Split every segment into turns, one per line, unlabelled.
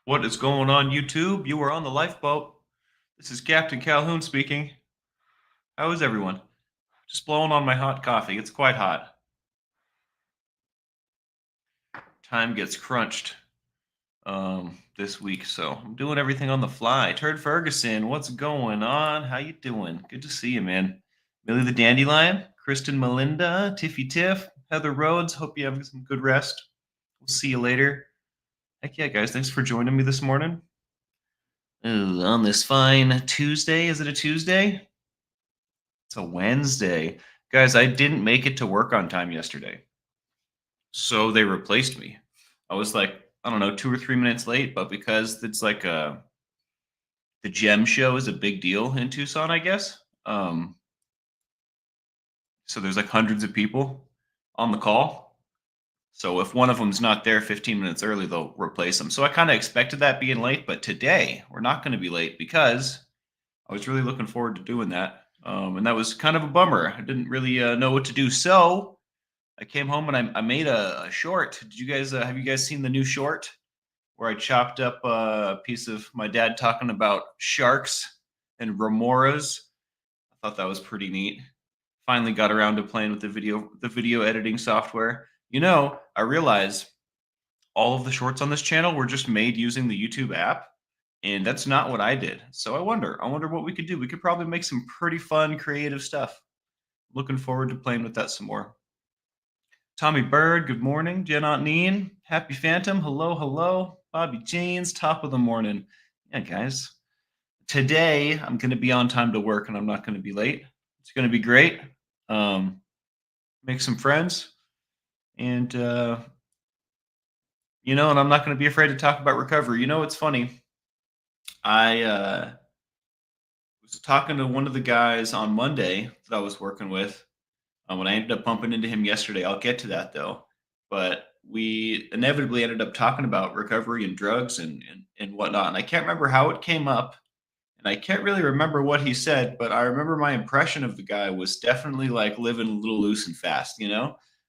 What is going on, YouTube? You are on the lifeboat. This is Captain Calhoun speaking. How is everyone? Just blowing on my hot coffee. It's quite hot. Time gets crunched this week, so I'm doing everything on the fly. Turd Ferguson, what's going on? How you doing? Good to see you, man. Millie the Dandelion, Kristen Melinda, Tiffy Tiff, Heather Rhodes. Hope you have some good rest. We'll see you later. Heck yeah, guys. Thanks for joining me this morning. Ooh, on this fine Tuesday. Is it a Tuesday? It's a Wednesday. Guys, I didn't make it to work on time yesterday. So they replaced me. I was like, I don't know, 2 or 3 minutes late, but because it's like the gem show is a big deal in Tucson, I guess. So there's like hundreds of people on the call. So if one of them's not there 15 minutes early, they'll replace them. So I kind of expected that being late, but today we're not going to be late because I was really looking forward to doing that. And that was kind of a bummer. I didn't really know what to do. So I came home and I made a short. Did you guys have you guys seen the new short where I chopped up a piece of my dad talking about sharks and remoras? I thought that was pretty neat. Finally got around to playing with the video editing software. I realize all of the shorts on this channel were just made using the YouTube app, and that's not what I did. So I wonder what we could do. We could probably make some pretty fun, creative stuff. Looking forward to playing with that some more. Tommy Bird, good morning. Jen Neen, Happy Phantom, hello, hello. Bobby Jeans, top of the morning. Yeah, guys. Today, I'm going to be on time to work, and I'm not going to be late. It's going to be great. Make some friends, and and I'm not going to be afraid to talk about recovery. It's funny. I was talking to one of the guys on Monday that I was working with. When I ended up bumping into him yesterday, I'll get to that though. But we inevitably ended up talking about recovery and drugs and whatnot. And I can't remember how it came up, and I can't really remember what he said, but I remember my impression of the guy was definitely like living a little loose and fast,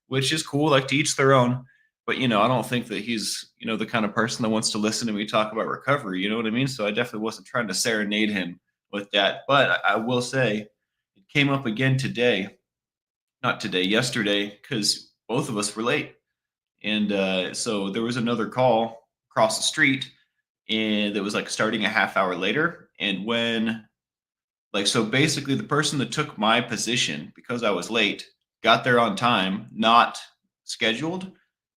which is cool, like to each their own. But I don't think that he's the kind of person that wants to listen to me talk about recovery. You know what I mean? So I definitely wasn't trying to serenade him with that. But I will say it came up again today, not today, yesterday, because both of us were late. And so there was another call across the street, and it was like starting a half hour later. And so basically the person that took my position because I was late got there on time, not scheduled.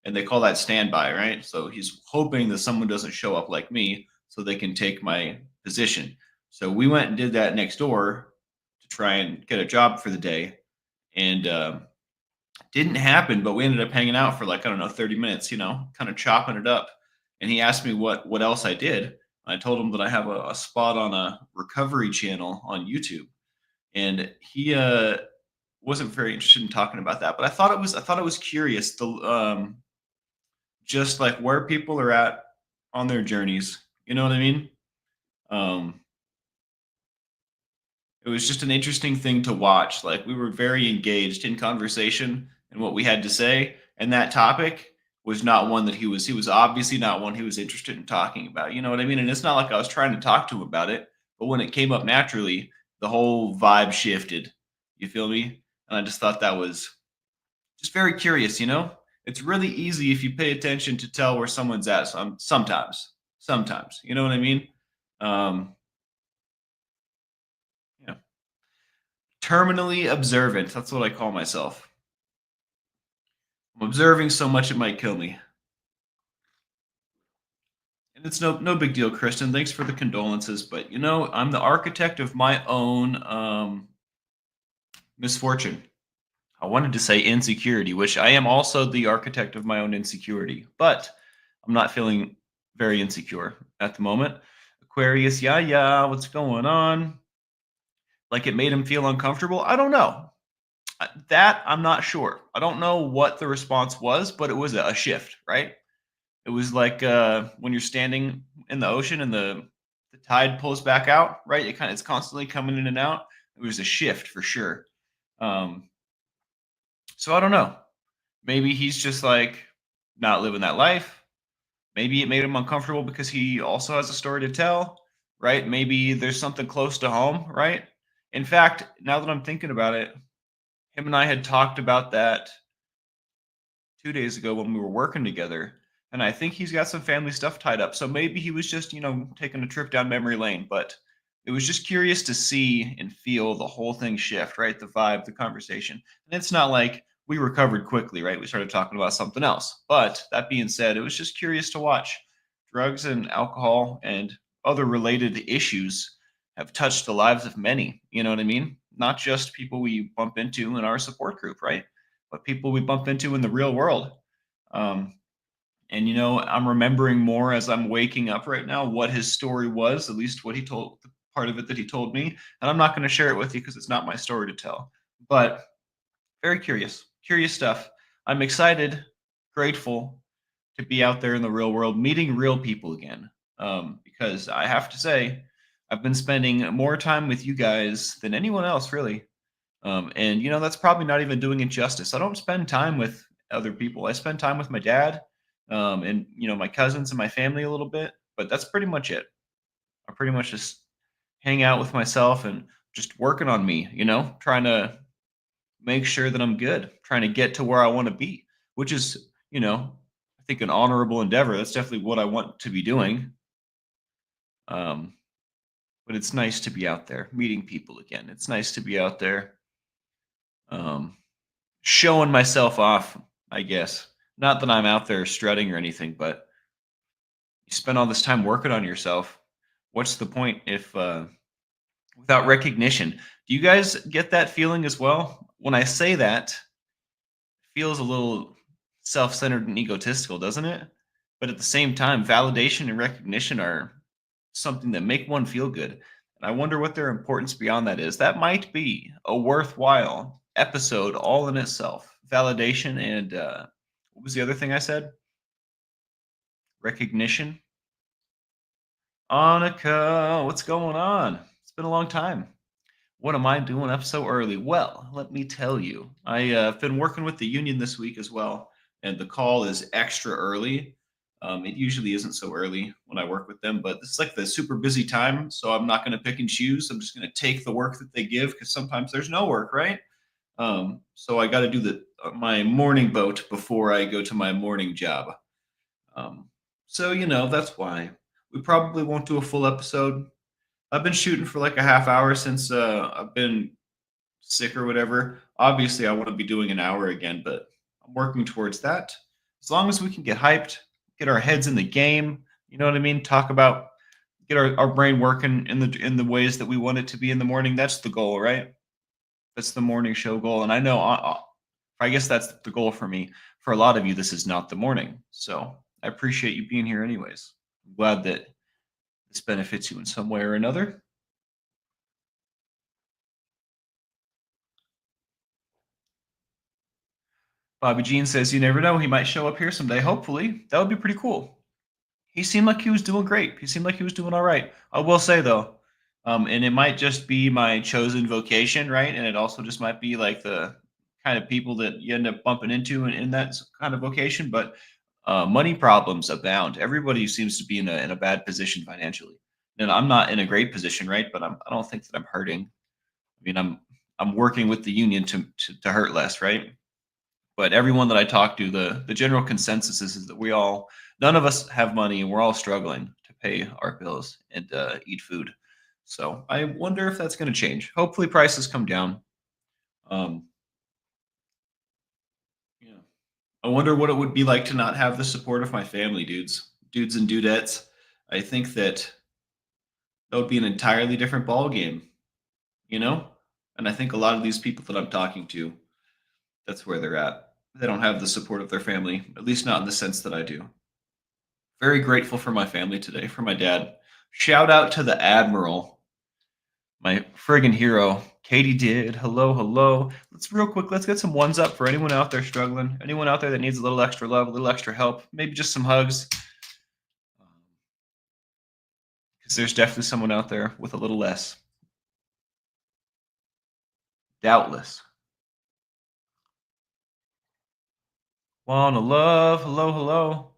And they call that standby, right? So he's hoping that someone doesn't show up like me so they can take my position. So we went and did that next door to try and get a job for the day. And didn't happen, but we ended up hanging out for like, I don't know, 30 minutes, kind of chopping it up. And he asked me what else I did. I told him that I have a spot on a recovery channel on YouTube. And he wasn't very interested in talking about that, but I thought it was curious to just like where people are at on their journeys. You know what I mean? Um, it was just an interesting thing to watch. Like we were very engaged in conversation and what we had to say, and that topic was not one that he was obviously not one he was interested in talking about. You know what I mean? And it's not like I was trying to talk to him about it, but when it came up naturally, the whole vibe shifted. You feel me? And I just thought that was just very curious. It's really easy if you pay attention to tell where someone's at. Sometimes, you know what I mean? Um, yeah. Terminally observant. That's what I call myself. I'm observing so much it might kill me. And it's no big deal, Kristen. Thanks for the condolences, but I'm the architect of my own misfortune. I wanted to say insecurity, which I am also the architect of my own insecurity, but I'm not feeling very insecure at the moment. Aquarius, yeah, what's going on? Like it made him feel uncomfortable? I don't know. That I'm not sure. I don't know what the response was, but it was a shift, right? It was like when you're standing in the ocean and the tide pulls back out, right? It's constantly coming in and out. It was a shift for sure. So I don't know. Maybe he's just like not living that life. Maybe it made him uncomfortable because he also has a story to tell, right? Maybe there's something close to home, right? In fact, now that I'm thinking about it, him and I had talked about that 2 days ago when we were working together, and I think he's got some family stuff tied up. So maybe he was just, taking a trip down memory lane, but it was just curious to see and feel the whole thing shift, right? The vibe, the conversation. And it's not like we recovered quickly, right? We started talking about something else. But that being said, it was just curious to watch. Drugs and alcohol and other related issues have touched the lives of many, you know what I mean? Not just people we bump into in our support group, right? But people we bump into in the real world. Um, and I'm remembering more as I'm waking up right now what his story was, at least what he told, the part of it that he told me. And I'm not going to share it with you because it's not my story to tell. But very curious stuff. I'm excited, grateful to be out there in the real world, meeting real people again. Because I have to say, I've been spending more time with you guys than anyone else, really. And that's probably not even doing it justice. I don't spend time with other people. I spend time with my dad, and my cousins and my family a little bit, but that's pretty much it. I pretty much just hang out with myself and just working on me. Trying to make sure that I'm good, trying to get to where I want to be, which is, I think an honorable endeavor. That's definitely what I want to be doing. Um, but it's nice to be out there meeting people again. It's nice to be out there. Um, Showing myself off, I guess. Not that I'm out there strutting or anything, but you spend all this time working on yourself. What's the point if without recognition? Do you guys get that feeling as well? When I say that, it feels a little self-centered and egotistical, doesn't it? But at the same time, validation and recognition are something that make one feel good. And I wonder what their importance beyond that is. That might be a worthwhile episode all in itself. Validation and what was the other thing I said? Recognition. Annika, what's going on? It's been a long time. What am I doing up so early? Well, let me tell you. I've been working with the union this week as well, and the call is extra early. It usually isn't so early when I work with them, but this is like the super busy time, so I'm not going to pick and choose. I'm just going to take the work that they give because sometimes there's no work, right? So I got to do my morning boat before I go to my morning job. Um, so that's why we probably won't do a full episode. I've been shooting for like a half hour since I've been sick or whatever. Obviously, I want to be doing an hour again, but I'm working towards that. As long as we can get hyped, get our heads in the game, you know what I mean? Talk about get our brain working in the ways that we want it to be in the morning. That's the goal, right? That's the morning show goal. And I know I guess that's the goal for me. For a lot of you, this is not the morning. So I appreciate you being here anyways. I'm glad that this benefits you in some way or another. Bobby Jean says you never know. He might show up here someday. Hopefully. That would be pretty cool. He seemed like he was doing great. He seemed like he was doing all right. I will say though, and it might just be my chosen vocation, right? And it also just might be like the kind of people that you end up bumping into in that kind of vocation. But money problems abound. Everybody seems to be in a bad position financially. And I'm not in a great position, right? But I don't think that I'm hurting. I mean, I'm working with the union to hurt less, right? But everyone that I talk to, the general consensus is that none of us have money, and we're all struggling to pay our bills and eat food. So I wonder if that's going to change. Hopefully, prices come down. Um, yeah. I wonder what it would be like to not have the support of my family, dudes and dudettes. I think that would be an entirely different ball game, you know. And I think a lot of these people that I'm talking to, that's where they're at. They don't have the support of their family, at least not in the sense that I do. Very grateful for my family today, for my dad. Shout out to the Admiral, my friggin' hero. Katie did. Hello, hello. Let's get some ones up for anyone out there struggling, anyone out there that needs a little extra love, a little extra help, maybe just some hugs. Because there's definitely someone out there with a little less. Doubtless. Wanna love. Hello, hello.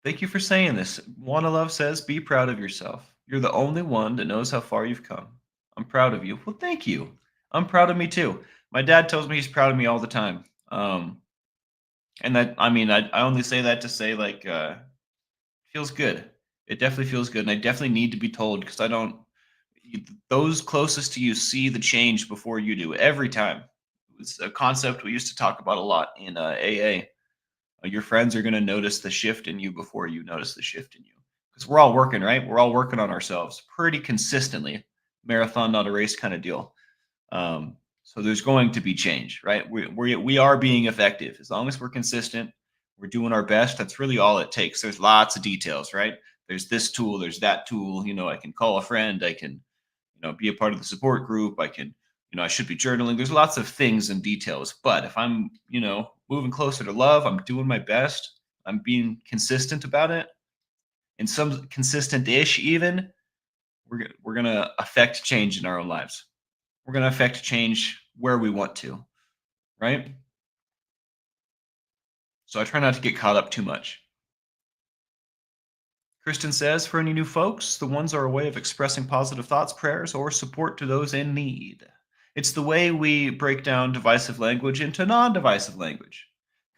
Thank you for saying this. Wanna Love says, "Be proud of yourself. You're the only one that knows how far you've come. I'm proud of you." Well, thank you. I'm proud of me too. My dad tells me he's proud of me all the time. And that I mean, I only say that to say, like, feels good. It definitely feels good, and I definitely need to be told because I don't those closest to you see the change before you do every time. It's a concept we used to talk about a lot in AA. Your friends are going to notice the shift in you before you notice the shift in you. Because we're all working, right? We're all working on ourselves pretty consistently. Marathon, not a race kind of deal. So there's going to be change, right? We are being effective. As long as we're consistent, we're doing our best. That's really all it takes. There's lots of details, right? There's this tool, there's that tool. I can call a friend. I can, be a part of the support group. I can, I should be journaling. There's lots of things and details. But if I'm, moving closer to love, I'm doing my best. I'm being consistent about it, and some consistent-ish even. We're gonna affect change in our own lives. We're gonna affect change where we want to, right? So I try not to get caught up too much. Kristen says, for any new folks, the ones are a way of expressing positive thoughts, prayers, or support to those in need. It's the way we break down divisive language into non divisive language.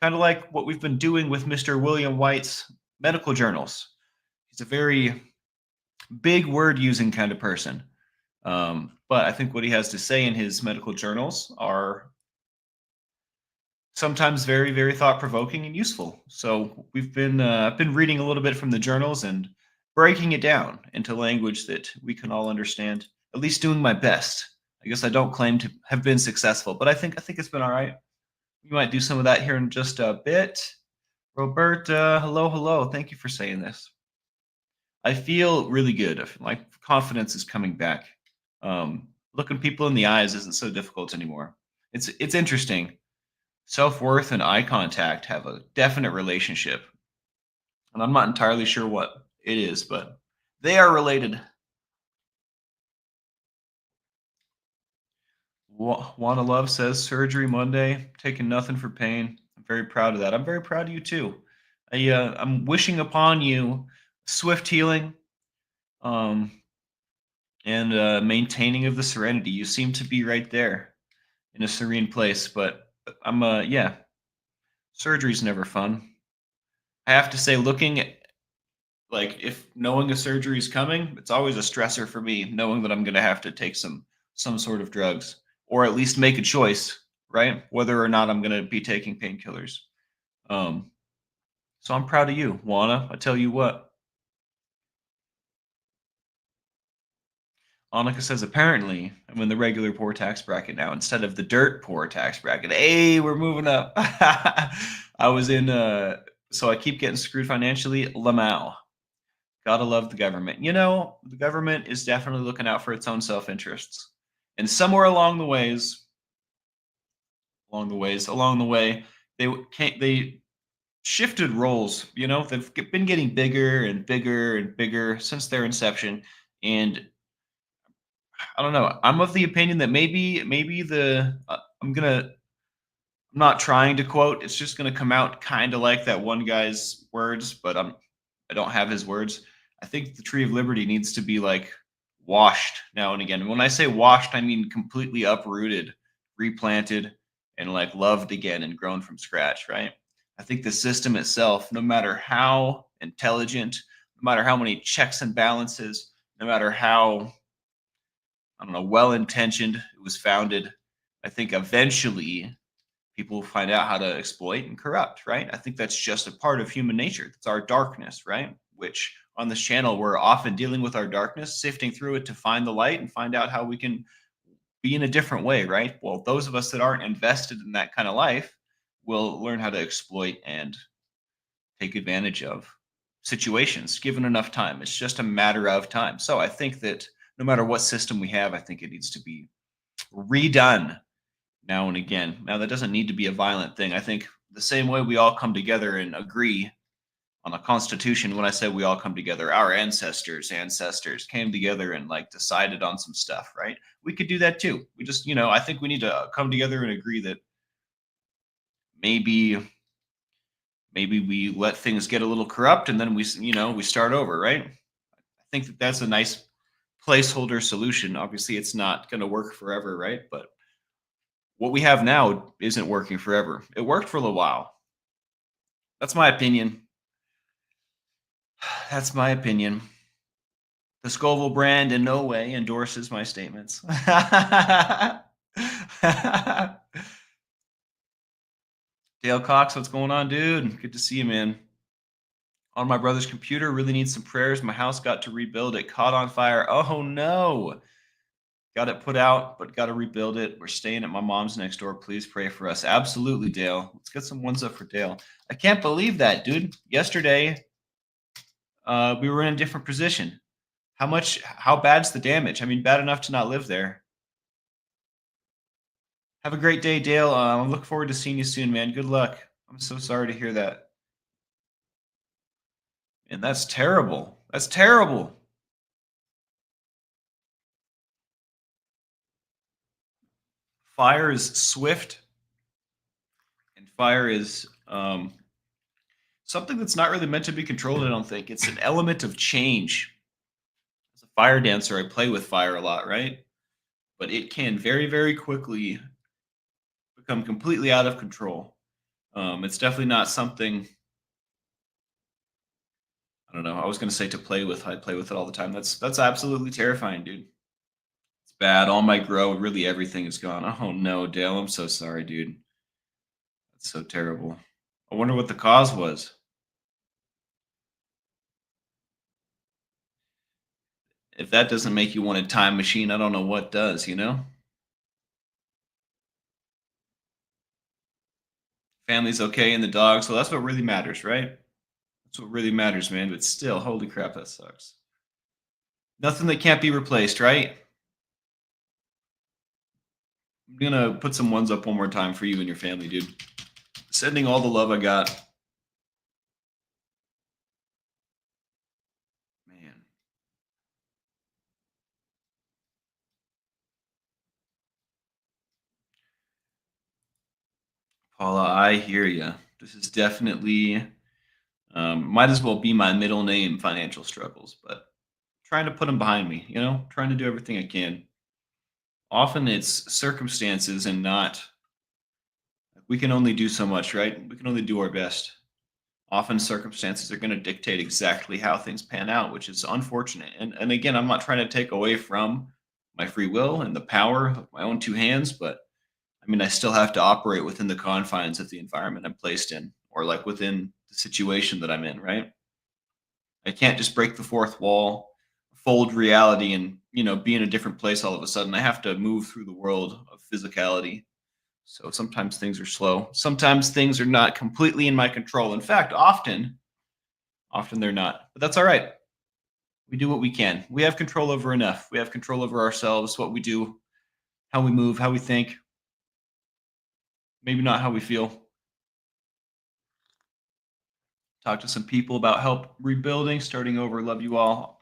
Kind of like what we've been doing with Mr. William White's medical journals. He's a very big word using kind of person. But I think what he has to say in his medical journals are sometimes very, very thought provoking and useful. So we've been reading a little bit from the journals and breaking it down into language that we can all understand. At least doing my best. I guess I don't claim to have been successful, but I think it's been all right. We might do some of that here in just a bit. Roberta, hello, hello. Thank you for saying this. I feel really good. I feel like confidence is coming back. Looking people in the eyes isn't so difficult anymore. It's interesting. Self-worth and eye contact have a definite relationship, and I'm not entirely sure what it is, but they are related. Wanna Love says surgery Monday, taking nothing for pain. I'm very proud of that. I'm very proud of you too. I'm wishing upon you swift healing, um, and maintaining of the serenity. You seem to be right there in a serene place, but yeah, surgery's never fun. I have to say, like, if knowing a surgery is coming, it's always a stressor for me knowing that I'm going to have to take some sort of drugs, or at least make a choice, right? Whether or not I'm going to be taking painkillers. Um, so I'm proud of you, Juana. I tell you what. Annika says, apparently, I'm in the regular poor tax bracket now instead of the dirt poor tax bracket. Hey, we're moving up. I was in, so I keep getting screwed financially. Lamau. Gotta love the government. The government is definitely looking out for its own self-interests. And somewhere along the way, they shifted roles. They've been getting bigger and bigger and bigger since their inception. And I don't know. I'm of the opinion that maybe I'm not trying to quote. It's just gonna come out kind of like that one guy's words, but I don't have his words. I think the tree of liberty needs to be like washed now and again. And when I say washed, I mean completely uprooted, replanted, and like loved again and grown from scratch, right? I think the system itself, no matter how intelligent, no matter how many checks and balances, no matter how, I don't know, well intentioned it was founded, I think eventually people find out how to exploit and corrupt, right? I think that's just a part of human nature. It's our darkness, right? Which on this channel, we're often dealing with our darkness, sifting through it to find the light and find out how we can be in a different way, right? Well, those of us that aren't invested in that kind of life will learn how to exploit and take advantage of situations given enough time. It's just a matter of time. So I think that no matter what system we have, I think it needs to be redone now and again. Now, that doesn't need to be a violent thing. I think the same way we all come together and agree on a constitution, when I say we all come together, our ancestors came together and like decided on some stuff, right? We could do that too. We just, I think we need to come together and agree that maybe Maybe we let things get a little corrupt and then we start over, right? I think that that's a nice placeholder solution. Obviously, it's not going to work forever, right? But what we have now isn't working forever. It worked for a little while. That's my opinion. That's my opinion. The Scoville brand in no way endorses my statements. Dale Cox, what's going on, dude? Good to see you, man. On my brother's computer, really needs some prayers. My house got to rebuild. It caught on fire. Oh no. Got it put out, but got to rebuild it. We're staying at my mom's next door. Please pray for us. Absolutely, Dale. Let's get some ones up for Dale. I can't believe that, dude. Yesterday, we were in a different position. How bad's the damage? I mean, bad enough to not live there. Have a great day, Dale. I look forward to seeing you soon, man. Good luck. I'm so sorry to hear that. And that's terrible. That's terrible. Fire is swift, and fire is something that's not really meant to be controlled, I don't think. It's an element of change. As a fire dancer, I play with fire a lot, right? But it can very, very quickly become completely out of control. It's definitely not something, I don't know. I was going to say to play with. I play with it all the time. That's absolutely terrifying, dude. It's bad. All my grow, really everything is gone. Oh no, Dale, I'm so sorry, dude. That's so terrible. I wonder what the cause was. If that doesn't make you want a time machine, I don't know what does, you know? Family's okay and the dog, so that's what really matters, right? That's what really matters, man. But still, holy crap, that sucks. Nothing that can't be replaced, right? I'm gonna put some ones up one more time for you and your family, dude. Sending all the love I got. Man, Paula, I hear you. This is definitely might as well be my middle name, financial struggles, but trying to put them behind me, trying to do everything I can. Often it's circumstances and not, we can only do so much, right? We can only do our best. Often circumstances are going to dictate exactly how things pan out, which is unfortunate. And again, I'm not trying to take away from my free will and the power of my own two hands, but I mean, I still have to operate within the confines of the environment I'm placed in, or like within the situation that I'm in, right? I can't just break the fourth wall, fold reality, and be in a different place all of a sudden. I have to move through the world of physicality. So sometimes things are slow. Sometimes things are not completely in my control. In fact, often they're not. But that's all right. We do what we can. We have control over enough. We have control over ourselves, what we do, how we move, how we think, maybe not how we feel. Talk to some people about help rebuilding, starting over. Love you all.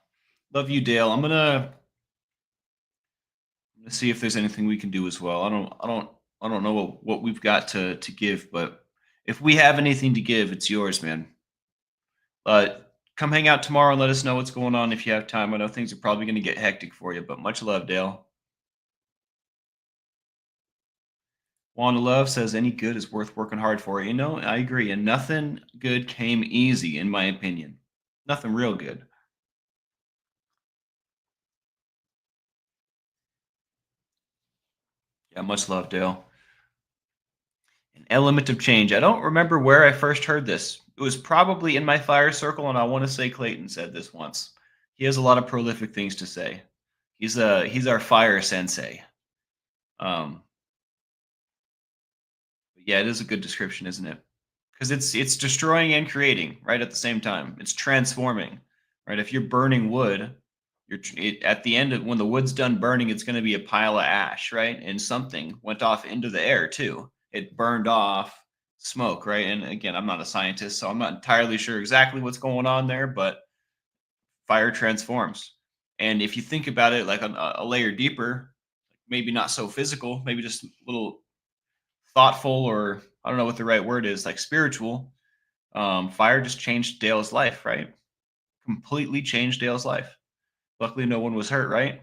Love you, Dale. I'm gonna see if there's anything we can do as well. I don't know what we've got to give, but if we have anything to give, it's yours, man. Come hang out tomorrow and let us know what's going on if you have time. I know things are probably going to get hectic for you, but much love, Dale. Wanda Love says any good is worth working hard for. I agree, and nothing good came easy, in my opinion. Nothing real good. Yeah, much love, Dale. An element of change. I don't remember where I first heard this. It was probably in my fire circle, and I want to say Clayton said this once. He has a lot of prolific things to say. He's our fire sensei. Um, yeah, it is a good description, isn't it? Because it's destroying and creating right at the same time. It's transforming, right? If you're burning wood, at the end of when the wood's done burning, it's going to be a pile of ash, right? And something went off into the air too. It burned off smoke, right? And again, I'm not a scientist, so I'm not entirely sure exactly what's going on there, but fire transforms. And if you think about it like a layer deeper, maybe not so physical, maybe just a little thoughtful, or I don't know what the right word is, like spiritual. Fire just changed Dale's life, right? Completely changed Dale's life. Luckily, no one was hurt, right?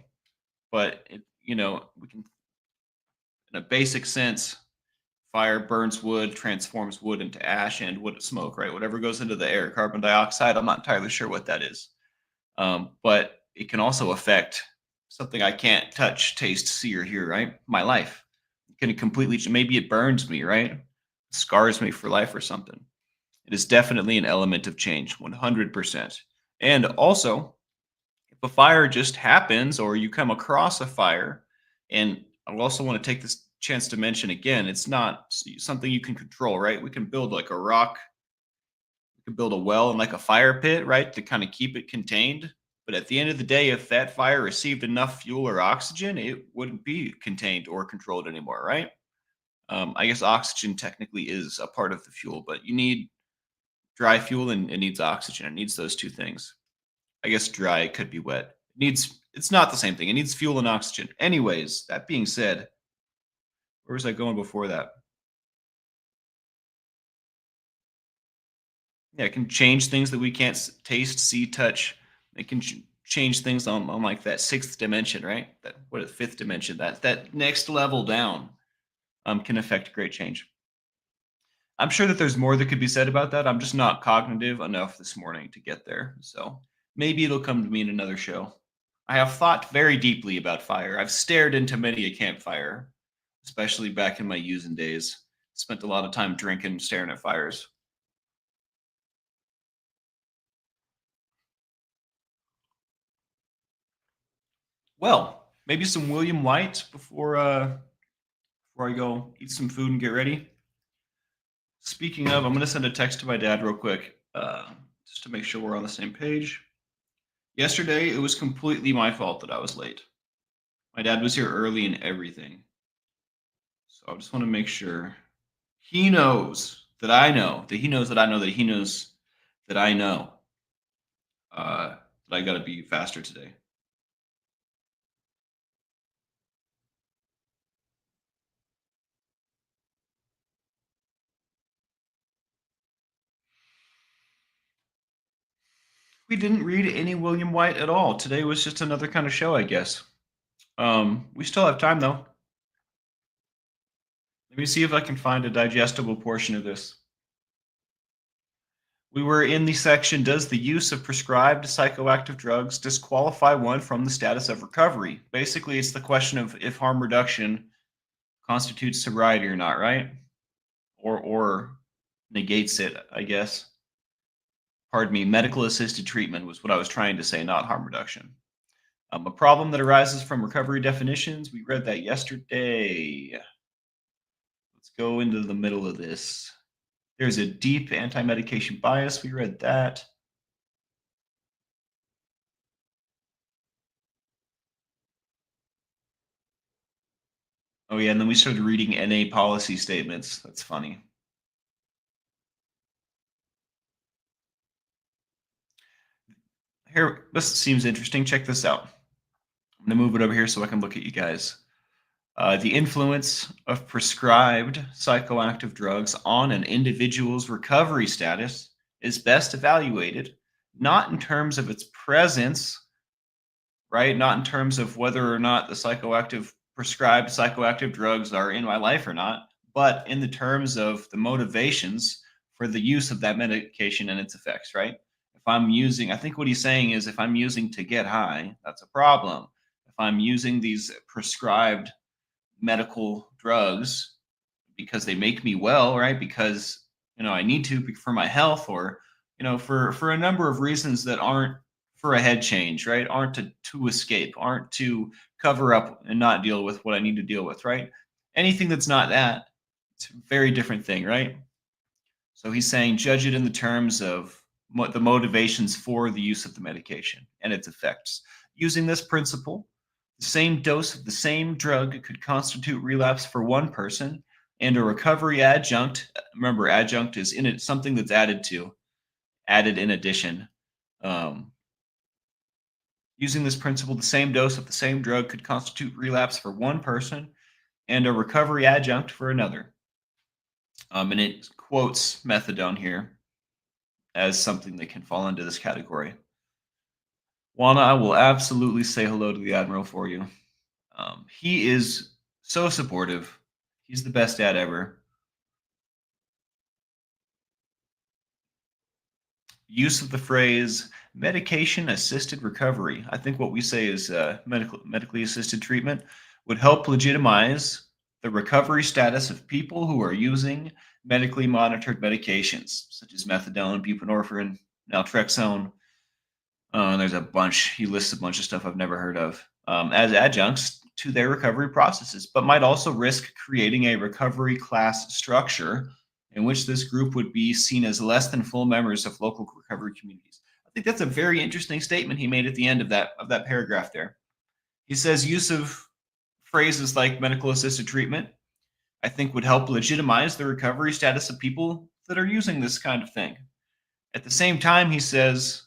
But we can, in a basic sense, fire burns wood, transforms wood into ash and wood to smoke, right? Whatever goes into the air, carbon dioxide. I'm not entirely sure what that is, but it can also affect something I can't touch, taste, see, or hear, right? My life. It can completely, maybe it burns me, right? Scars me for life or something. It is definitely an element of change, 100%. And also, if a fire just happens or you come across a fire, and I also want to take this chance to mention again, it's not something you can control, right? We can build like a rock, we can build a well and like a fire pit, right, to kind of keep it contained. But at the end of the day, if that fire received enough fuel or oxygen, it wouldn't be contained or controlled anymore, right? I guess oxygen technically is a part of the fuel, but you need dry fuel and it needs oxygen. It needs those two things. I guess dry could be wet. It's not the same thing. It needs fuel and oxygen. Anyways, that being said, where was I going before that? Yeah, it can change things that we can't taste, see, touch. It can change things on like that sixth dimension, right? That what fifth dimension? That next level down can affect great change. I'm sure that there's more that could be said about that. I'm just not cognitive enough this morning to get there. So maybe it'll come to me in another show. I have thought very deeply about fire. I've stared into many a campfire, especially back in my using days. Spent a lot of time drinking, staring at fires. Well, maybe some William White before I go eat some food and get ready. Speaking of, I'm gonna send a text to my dad real quick, just to make sure we're on the same page. Yesterday, it was completely my fault that I was late. My dad was here early and everything. So I just want to make sure he knows that I know, that he knows that I know, that he knows that I know that I got to be faster today. We didn't read any William White at all. Today was just another kind of show, I guess. We still have time though. Let me see if I can find a digestible portion of this. We were in the section, does the use of prescribed psychoactive drugs disqualify one from the status of recovery? Basically, it's the question of if harm reduction constitutes sobriety or not, right? Or negates it, I guess. Pardon me, medical assisted treatment was what I was trying to say, not harm reduction. A problem that arises from recovery definitions. We read that yesterday. Let's go into the middle of this. There's a deep anti medication bias. We read that. Oh, yeah. And then we started reading NA policy statements. That's funny. Here, this seems interesting. Check this out. I'm going to move it over here so I can look at you guys. The influence of prescribed psychoactive drugs on an individual's recovery status is best evaluated not in terms of its presence, right? Not in terms of whether or not the prescribed psychoactive drugs are in my life or not, but in the terms of the motivations for the use of that medication and its effects, right? If I'm using, I think what he's saying is if I'm using to get high, that's a problem. If I'm using these prescribed medical drugs because they make me well, right? Because I need to for my health, or for a number of reasons that aren't for a head change, right? Aren't to escape, aren't to cover up and not deal with what I need to deal with, right? Anything that's not that, it's a very different thing, right? So he's saying judge it in the terms of the motivations for the use of the medication and its effects. Using this principle, the same dose of the same drug could constitute relapse for one person, and a recovery adjunct. Remember, adjunct is in it something that's added in addition. Um, Using this principle, the same dose of the same drug could constitute relapse for one person, and a recovery adjunct for another. And it quotes methadone here. as something that can fall into this category. Juana, I will absolutely say hello to the Admiral for you. He is so supportive. He's the best dad ever. Use of the phrase medication assisted recovery. I think what we say is medically assisted treatment would help legitimize the recovery status of people who are using medically monitored medications such as methadone, buprenorphine, naltrexone. And there's a bunch. He lists a bunch of stuff I've never heard of as adjuncts to their recovery processes, but might also risk creating a recovery class structure in which this group would be seen as less than full members of local recovery communities. I think that's a very interesting statement he made at the end of that paragraph there. He says use of phrases like medical assisted treatment, I think, would help legitimize the recovery status of people that are using this kind of thing. At the same time, he says,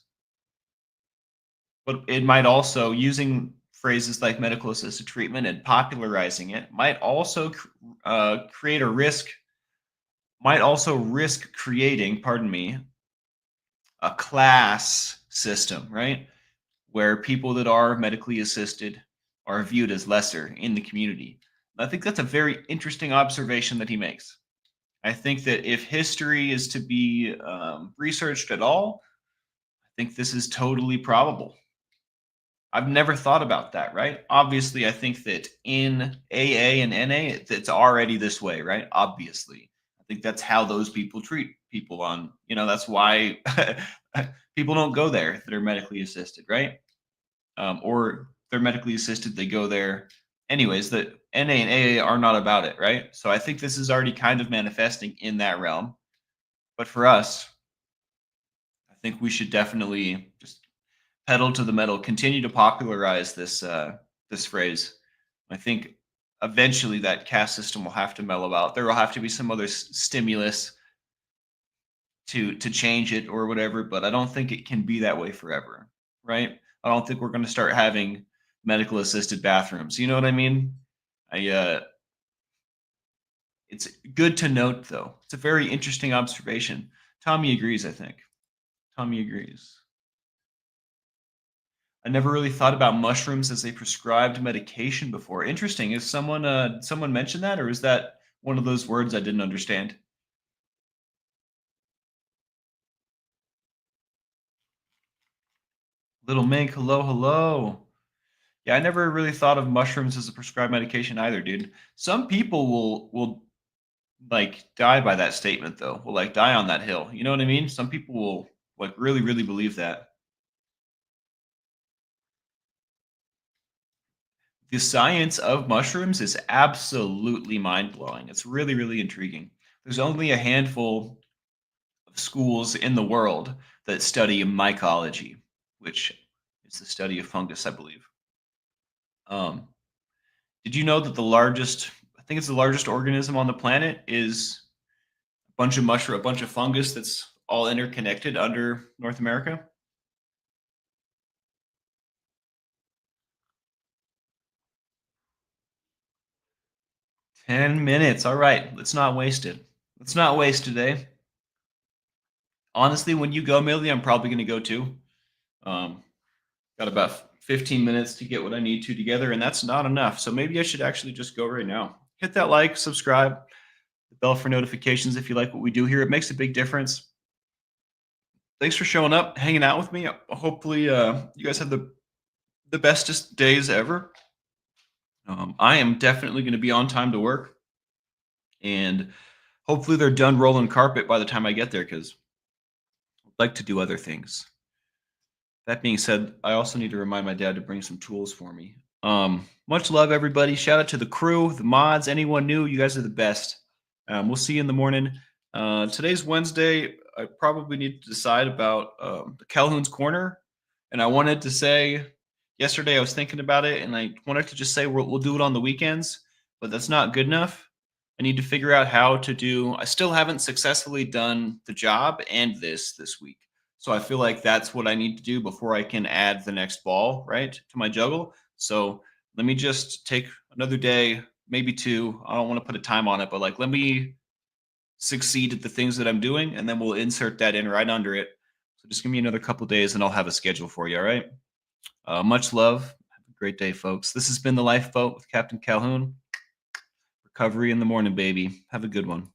but it might also, using phrases like medical assisted treatment and popularizing it, might also create a risk, might also risk creating, pardon me, a class system, right? Where people that are medically assisted are viewed as lesser in the community. I think that's a very interesting observation that he makes. I think that if history is to be researched at all, I think this is totally probable. I've never thought about that, right? Obviously, I think that in AA and NA, it's already this way, right? Obviously. I think that's how those people treat people on, that's why people don't go there that are medically assisted, right? Or they're medically assisted, they go there. Anyways, the NA and AA are not about it, right? So I think this is already kind of manifesting in that realm. But for us, I think we should definitely just pedal to the metal, continue to popularize this phrase. I think eventually that caste system will have to mellow out. There will have to be some other stimulus to change it or whatever, but I don't think it can be that way forever, right? I don't think we're going to start having medical assisted bathrooms. You know what I mean? I It's good to note though. It's a very interesting observation. Tommy agrees, I think. Tommy agrees. I never really thought about mushrooms as a prescribed medication before. Interesting. Is someone mentioned that, or is that one of those words I didn't understand? Little Mink, hello, hello. Yeah, I never really thought of mushrooms as a prescribed medication either, dude. Some people will like die by that statement though. Will like die on that hill. You know what I mean? Some people will like really, really believe that. The science of mushrooms is absolutely mind-blowing. It's really, really intriguing. There's only a handful of schools in the world that study mycology, which is the study of fungus, I believe. Um, did you know that I think it's the largest organism on the planet, is a bunch of fungus that's all interconnected under North America? 10 minutes. All right. Let's not waste it. Let's not waste today. Honestly, when you go, Millie, I'm probably going to go too. Um, got about 15 minutes to get what I need to together, and that's not enough. So maybe I should actually just go right now. Hit that like, subscribe, the bell for notifications if you like what we do here. It makes a big difference. Thanks for showing up, hanging out with me. Hopefully, you guys have the bestest days ever. I am definitely going to be on time to work, and hopefully they're done rolling carpet by the time I get there because I'd like to do other things. That being said, I also need to remind my dad to bring some tools for me. Much love, everybody. Shout out to the crew, the mods, anyone new. You guys are the best. We'll see you in the morning. Today's Wednesday. I probably need to decide about the Calhoun's Corner. And I wanted to say, yesterday I was thinking about it, and I wanted to just say we'll do it on the weekends, but that's not good enough. I need to figure out how to do. I still haven't successfully done the job and this week. So I feel like that's what I need to do before I can add the next ball, right, to my juggle. So let me just take another day, maybe two. I don't want to put a time on it, but like let me succeed at the things that I'm doing, and then we'll insert that in right under it. So just give me another couple days and I'll have a schedule for you. All right. Much love. Have a great day, folks. This has been The Lifeboat with Captain Calhoun. Recovery in the morning, baby. Have a good one.